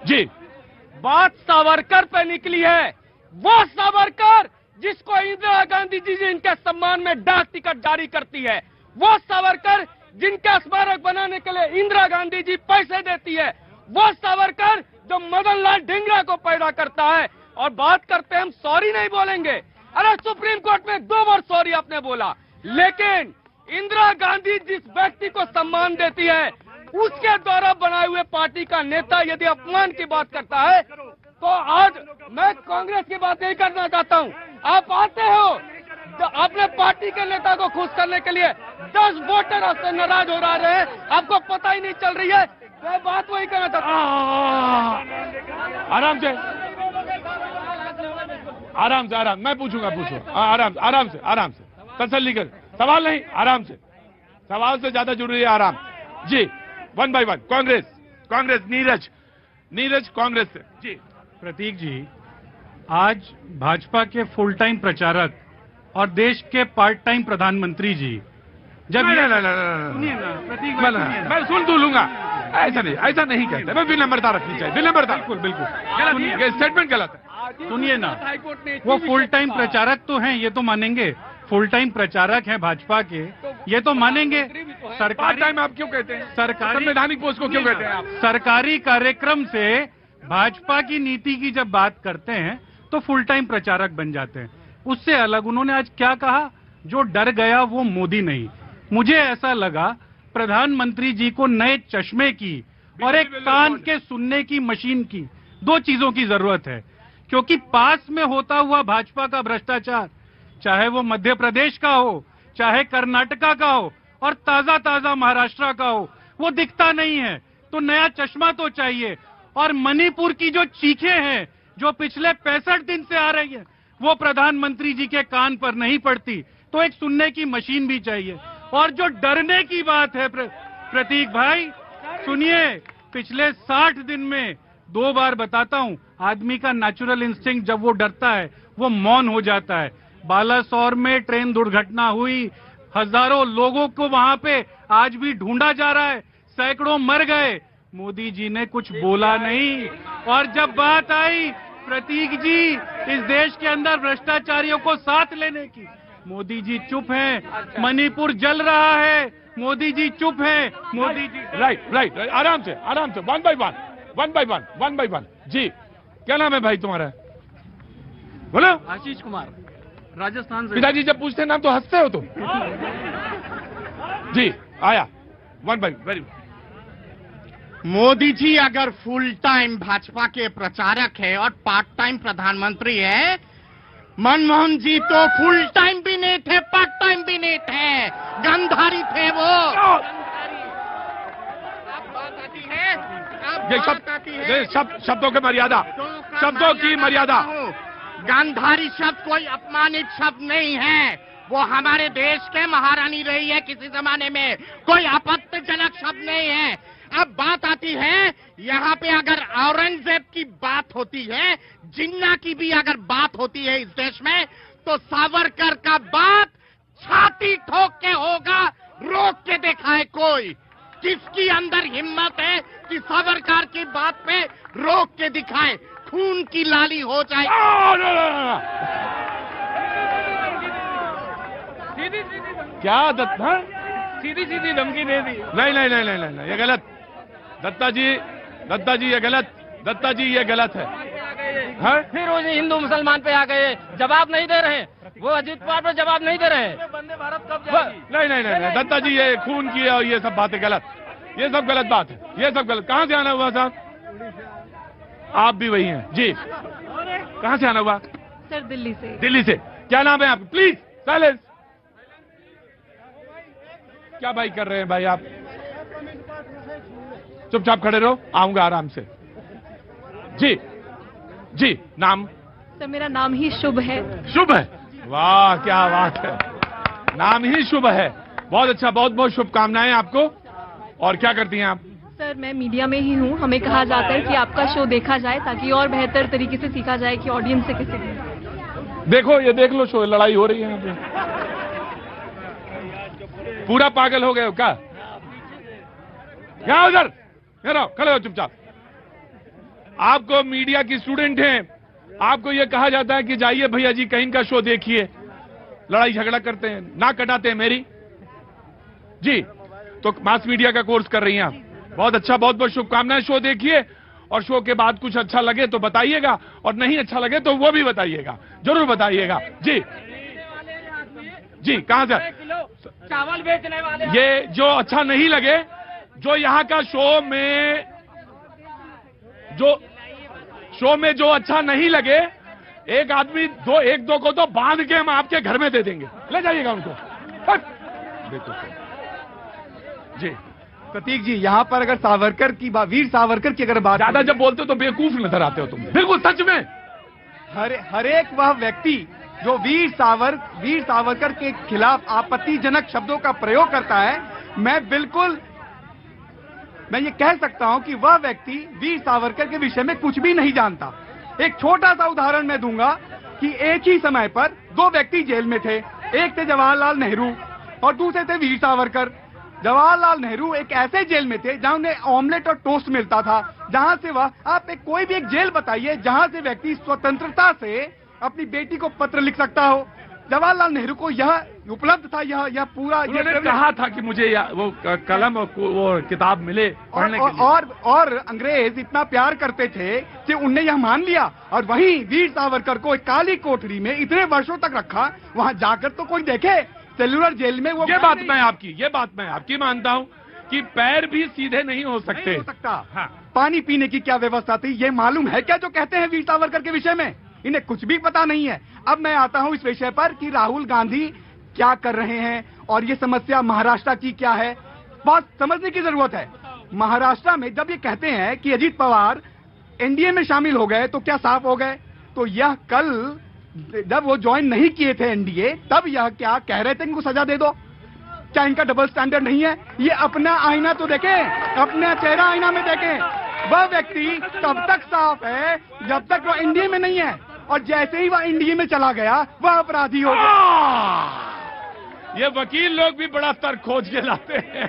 जी, बात सावरकर पे निकली है। वो सावरकर जिसको इंदिरा गांधी जी इनके सम्मान में डाक टिकट जारी करती है, वो सावरकर जिनका स्मारक बनाने के लिए इंदिरा गांधी जी पैसे देती है, वो सावरकर जो मदन लाल ढींगरा को पैदा करता है। और बात करते हम सॉरी नहीं बोलेंगे, अरे सुप्रीम कोर्ट में 2 बार सॉरी आपने बोला, लेकिन इंदिरा गांधी जिस व्यक्ति को सम्मान देती है उसके द्वारा बनाए हुए पार्टी का नेता यदि अपमान की बात करता है तो आज मैं कांग्रेस की बात नहीं करना चाहता हूं। आप आते हो अपने पार्टी के नेता को खुश करने के लिए, 10 वोटर आपसे नाराज हो रहे हैं, आपको पता ही नहीं चल रही है। मैं बात वही करना चाहता हूं। आराम से आराम से, आराम, मैं पूछूंगा, आराम से तसल्ली कर, सवाल नहीं, आराम से, सवाल से ज्यादा जरूरी है आराम। जी, 1 बाय 1 कांग्रेस नीरज कांग्रेस से। जी प्रतीक जी, आज भाजपा के फुल टाइम प्रचारक और देश के पार्ट टाइम प्रधानमंत्री जी जब सुनिए ना प्रतीक भाई, मैं सुन तो लूंगा, ऐसा नहीं कहते, मैं विनम्रता रखनी चाहिए, विनम्रता। बिल्कुल ये स्टेटमेंट गलत है। सुनिए ना, वो फुल टाइम प्रचारक तो हैं, ये तो मानेंगे, फुल टाइम प्रचारक हैं भाजपा के, ये तो मानेंगे। सरकारी टाइम आप क्यों कहते हैं? सरकारी संवैधानिक पोस्ट को क्यों कहते हैं आप? सरकारी कार्यक्रम से भाजपा की नीति की जब बात करते हैं तो फुल टाइम प्रचारक बन जाते हैं। उससे अलग उन्होंने आज क्या कहा, जो डर गया वो मोदी नहीं। मुझे ऐसा लगा प्रधानमंत्री जी को नए चश्मे की और एक कान के सुनने की मशीन की, 2 चीजों की जरूरत है, क्योंकि पास में होता हुआ भाजपा का भ्रष्टाचार, चाहे वो मध्य प्रदेश का हो, चाहे कर्नाटका का हो और ताजा महाराष्ट्र का हो, वो दिखता नहीं है। तो नया चश्मा तो चाहिए। और मणिपुर की जो चीखें हैं जो पिछले 65 दिन से आ रही है, वो प्रधानमंत्री जी के कान पर नहीं पड़ती, तो एक सुनने की मशीन भी चाहिए। और जो डरने की बात है प्रतीक भाई, सुनिए, पिछले 60 दिन में 2 बार बताता हूं, आदमी का नेचुरल इंस्टिंक्ट जब वो डरता है वो मौन हो जाता है। बालासोर में ट्रेन दुर्घटना हुई, हजारों लोगों को वहां पे आज भी ढूंढा जा रहा है, सैकड़ों मर गए, मोदी जी ने कुछ बोला नहीं। और जब बात आई प्रतीक जी इस देश के अंदर भ्रष्टाचारियों को साथ लेने की, मोदी जी चुप हैं। मणिपुर जल रहा है, मोदी जी चुप हैं। मोदी जी राइट, आराम से 1 बाय 1 जी, क्या नाम है भाई तुम्हारा? बोलो। आशीष कुमार, राजस्थान से। पिताजी जब पूछते नाम तो हंसते हो तुम। जी आया 1 बाय वेरी। मोदी जी अगर फुल टाइम भाजपा के प्रचारक है और पार्ट टाइम प्रधानमंत्री है, मनमोहन जी तो फुल टाइम भी नहीं थे, पार्ट टाइम भी नहीं थे, गंधारी थे वो। ये शब्दों की मर्यादा, शब्दों की मर्यादा। गांधारी शब्द कोई अपमानित शब्द नहीं है, वो हमारे देश के महारानी रही है किसी जमाने में, कोई आपत्तिजनक शब्द नहीं है। अब बात आती है, यहाँ पे अगर औरंगजेब की बात होती है, जिन्ना की भी अगर बात होती है इस देश में, तो सावरकर का बात छाती ठोक के होगा, रोक के दिखाए कोई। किसकी अंदर हिम्मत है कि सावरकर की बात पे रोक के दिखाए, खून की लाली हो जाए। क्या दत्ता? सीधी धमकी दे दी। नहीं, ये गलत। दत्ता जी ये गलत, दत्ता जी ये गलत है। फिर वो हिंदू मुसलमान पे आ गए, जवाब नहीं दे रहे, वो अजीत पवार पर जवाब नहीं दे रहे। वंदे भारत कब जाएगी? नहीं, दत्ता जी ये खून की और ये सब बातें गलत, ये सब गलत बात है, ये सब गलत। कहाँ से आना हुआ साहब? आप भी वही हैं जी? कहाँ से आना हुआ? सर दिल्ली से। दिल्ली से। क्या नाम है आपका? Please silence. क्या भाई कर रहे हैं भाई आप? चुपचाप खड़े रहो, आऊंगा आराम से। जी नाम? सर मेरा नाम ही शुभ है। शुभ है? वाह क्या बात है, नाम ही शुभ है। बहुत अच्छा, बहुत बहुत शुभकामनाएं आपको। और क्या करती हैं आप? सर मैं मीडिया में ही हूँ, हमें कहा जाता है कि आपका शो देखा जाए ताकि और बेहतर तरीके से सीखा जाए कि ऑडियंस से कैसे भी। देखो ये देख लो शो, लड़ाई हो रही है यहाँ पे। पूरा पागल हो गए हो क्या? क्या उधर रहो, खड़े हो चुपचाप। आपको मीडिया की स्टूडेंट हैं, आपको यह कहा जाता है कि जाइए भैया जी कहीं का शो देखिए, लड़ाई झगड़ा करते हैं, ना कटाते हैं मेरी जी। तो मास मीडिया का कोर्स कर रही हैं आप, बहुत अच्छा, बहुत बहुत शुभकामनाएं। शो देखिए और शो के बाद कुछ अच्छा लगे तो बताइएगा, और नहीं अच्छा लगे तो वो भी बताइएगा, जरूर बताइएगा जी। जी कहां से चावल बेचने वाले ये जो अच्छा नहीं लगे, जो यहाँ का शो में जो अच्छा नहीं लगे, एक आदमी एक दो को तो बांध के हम आपके घर में दे देंगे, ले जाइएगा उनको। देखो जी प्रतीक जी, यहाँ पर अगर सावरकर की वीर सावरकर की अगर बात, ज्यादा जब बोलते हो तो बेवकूफ नजर आते हो तुम, बिल्कुल सच में। हर एक वह व्यक्ति जो वीर सावरकर के खिलाफ आपत्तिजनक शब्दों का प्रयोग करता है, मैं ये कह सकता हूं कि वह व्यक्ति वीर सावरकर के विषय में कुछ भी नहीं जानता। एक छोटा सा उदाहरण मैं दूंगा कि एक ही समय पर दो व्यक्ति जेल में थे, एक थे जवाहरलाल नेहरू और दूसरे थे वीर सावरकर। जवाहरलाल नेहरू एक ऐसे जेल में थे जहां उन्हें ऑमलेट और टोस्ट मिलता था, जहां से आप कोई भी एक जेल बताइए जहां से व्यक्ति स्वतंत्रता से अपनी बेटी को पत्र लिख सकता हो। जवाहरलाल नेहरू को यह उपलब्ध था, यह पूरा उन्होंने कहा था कि मुझे वो कलम और वो किताब मिले पढ़ने के लिए। और अंग्रेज इतना प्यार करते थे कि उनने यह मान लिया, और वहीं वीर सावरकर को एक काली कोठरी में इतने वर्षों तक रखा, वहां जाकर तो कोई देखे सेलुलर जेल में वो। ये बात मैं आपकी मानता हूं कि पैर भी सीधे नहीं हो सकते। नहीं हो सकता। हाँ। पानी पीने की क्या व्यवस्था थी ये मालूम है क्या जो कहते हैं वीर सावरकर के विषय में? इन्हें कुछ भी पता नहीं है। अब मैं आता हूं इस विषय पर कि राहुल गांधी क्या कर रहे हैं और ये समस्या महाराष्ट्र की क्या है, बहुत समझने की जरूरत है। महाराष्ट्र में जब ये कहते हैं कि अजीत पवार एनडीए में शामिल हो गए तो क्या साफ हो गए, तो यह कल जब वो ज्वाइन नहीं किए थे एनडीए, तब यह क्या कह रहे थे इनको सजा दे दो? क्या इनका डबल स्टैंडर्ड नहीं है? ये अपना आईना तो देखें, अपना चेहरा आईना में देखें। वह व्यक्ति तब तक साफ है जब तक वो एनडीए में नहीं है, और जैसे ही वह एनडीए में चला गया वह अपराधी हो गया। ये वकील लोग भी बड़ा तर्क खोज के लाते हैं,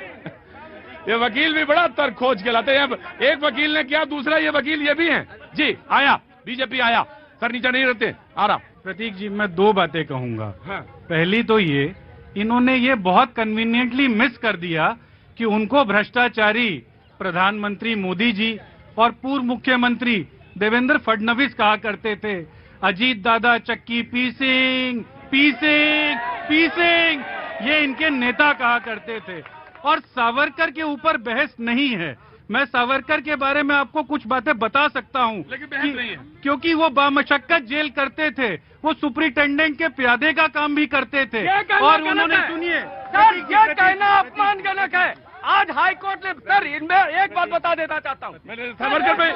ये वकील भी बड़ा तर्क खोज के लाते हैं। एक वकील ने किया, दूसरा ये वकील ये भी है जी। आया बीजेपी आया, सर नीचे नहीं रहते, आ रहा। प्रतीक जी, मैं दो बातें कहूंगा। हाँ। पहली तो इन्होंने ये बहुत कन्वीनियंटली मिस कर दिया कि उनको भ्रष्टाचारी प्रधानमंत्री मोदी जी और पूर्व मुख्यमंत्री देवेंद्र फडणवीस कहा करते थे। अजीत दादा चक्की पीसिंग पीसिंग पीसिंग, ये इनके नेता कहा करते थे। और सावरकर के ऊपर बहस नहीं है। मैं सावरकर के बारे में आपको कुछ बातें बता सकता हूं, लेकिन बहस नहीं है। क्योंकि वो बामशक्कत जेल करते थे, वो सुपरिटेंडेंट के प्यादे का काम भी करते थे। और उन्होंने, सुनिए सर, ये कहना अपमानजनक है। आज हाई कोर्ट ने, सर इनमें एक बात बता देना चाहता हूँ। मैंने सावरकर में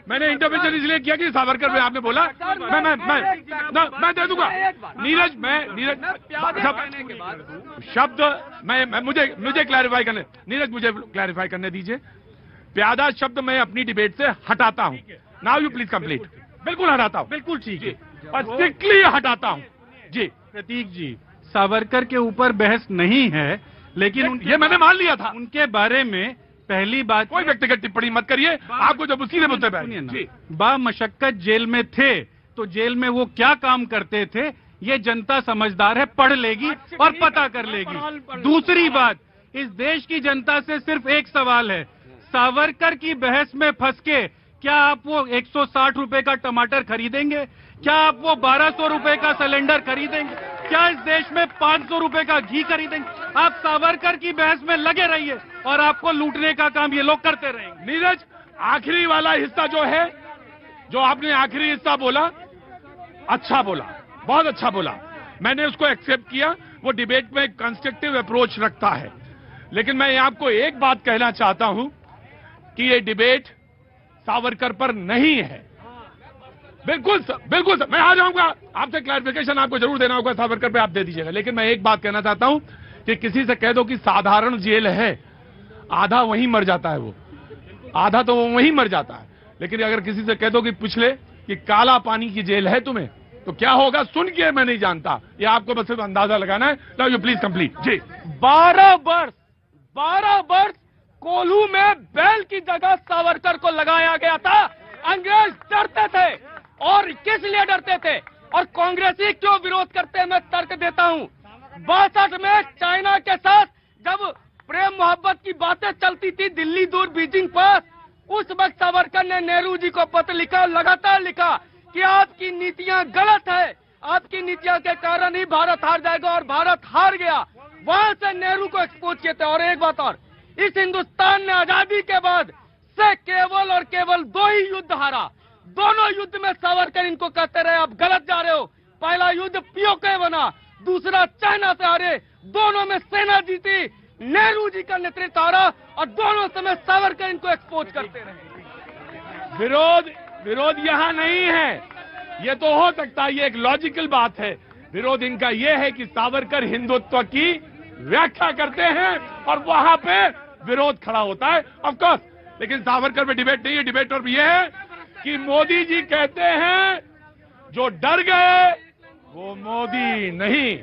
मैंने इंटरवेंशन इसलिए किया कि सावरकर में आपने बोला, मैं दे दूंगा। नीरज शब्द मुझे क्लैरिफाई करने, नीरज मुझे क्लैरिफाई करने दीजिए। प्यादा शब्द मैं अपनी डिबेट से हटाता हूं। Now you please complete. बिल्कुल हटाता हूं, बिल्कुल ठीक है, और स्ट्रिक्टली हटाता हूं जी। प्रतीक जी, सावरकर के ऊपर बहस नहीं है, लेकिन ये मैंने मान लिया था। उनके बारे में पहली बात, कोई व्यक्तिगत टिप्पणी मत करिए, आपको जब उसी ने मुद्दे पे बामशक्कत जेल में थे तो जेल में वो क्या काम करते थे ये जनता समझदार है, पढ़ लेगी और पता कर लेगी। दूसरी बात, इस देश की जनता से सिर्फ एक सवाल है, सावरकर की बहस में फंस के क्या आप वो 160 रुपए का टमाटर खरीदेंगे? क्या आप वो 1200 रुपए का सिलेंडर खरीदेंगे? क्या इस देश में 500 रुपए का घी खरीदेंगे? आप सावरकर की बहस में लगे रहिए और आपको लूटने का काम ये लोग करते रहेंगे। नीरज, आखिरी वाला हिस्सा जो है, जो आपने आखिरी हिस्सा बोला, अच्छा बोला, बहुत अच्छा बोला, मैंने उसको एक्सेप्ट किया। वो डिबेट में कंस्ट्रक्टिव अप्रोच रखता है। लेकिन मैं आपको एक बात कहना चाहता हूं कि ये डिबेट सावरकर पर नहीं है। बिल्कुल बिल्कुल मैं आ जाऊंगा, आपसे क्लैरिफिकेशन आपको जरूर देना होगा, सावरकर पे आप दे दीजिएगा। लेकिन मैं एक बात कहना चाहता हूं कि किसी से कह दो कि साधारण जेल है, आधा वहीं मर जाता है, वो आधा तो वो वहीं मर जाता है। लेकिन अगर किसी से कह दो कि पूछ ले कि काला पानी की जेल है तुम्हें, तो क्या होगा सुन के मैं नहीं जानता, ये आपको बस सिर्फ अंदाजा लगाना है। नाउ यू प्लीज कंप्लीट जी। 12 वर्ष कोल्हू में बैल की जगह सावरकर को लगाया गया था। अंग्रेज डरते थे। और किस लिए डरते थे और कांग्रेसी क्यों विरोध करते हैं, मैं तर्क देता हूं। 62 में चाइना के साथ जब प्रेम मोहब्बत की बातें चलती थी दिल्ली दूर बीजिंग पास, उस वक्त सावरकर ने नेहरू जी को पत्र लिखा, लगातार लिखा कि आपकी नीतियां गलत है, आपकी नीतियों के कारण ही भारत हार जाएगा, और भारत हार गया। वहां से नेहरू को एक्सपोज किए थे। और एक बात और, इस हिंदुस्तान ने आजादी के बाद से केवल और केवल 2 ही युद्ध हारा। दोनों युद्ध में सावरकर इनको कहते रहे आप गलत जा रहे हो। पहला युद्ध पीओके बना, दूसरा चाइना से हारे। दोनों में सेना जीती, नेहरू जी का नेतृत्व हारा, और दोनों समय सावरकर इनको एक्सपोज करते रहे। विरोध यहाँ नहीं है। ये तो हो सकता है, ये एक लॉजिकल बात है। विरोध इनका ये है कि सावरकर हिंदुत्व की व्याख्या करते हैं और वहां पे विरोध खड़ा होता है, ऑफ कोर्स। लेकिन सावरकर पे डिबेट नहीं है। डिबेट और ये है कि मोदी जी कहते हैं जो डर गए वो मोदी नहीं।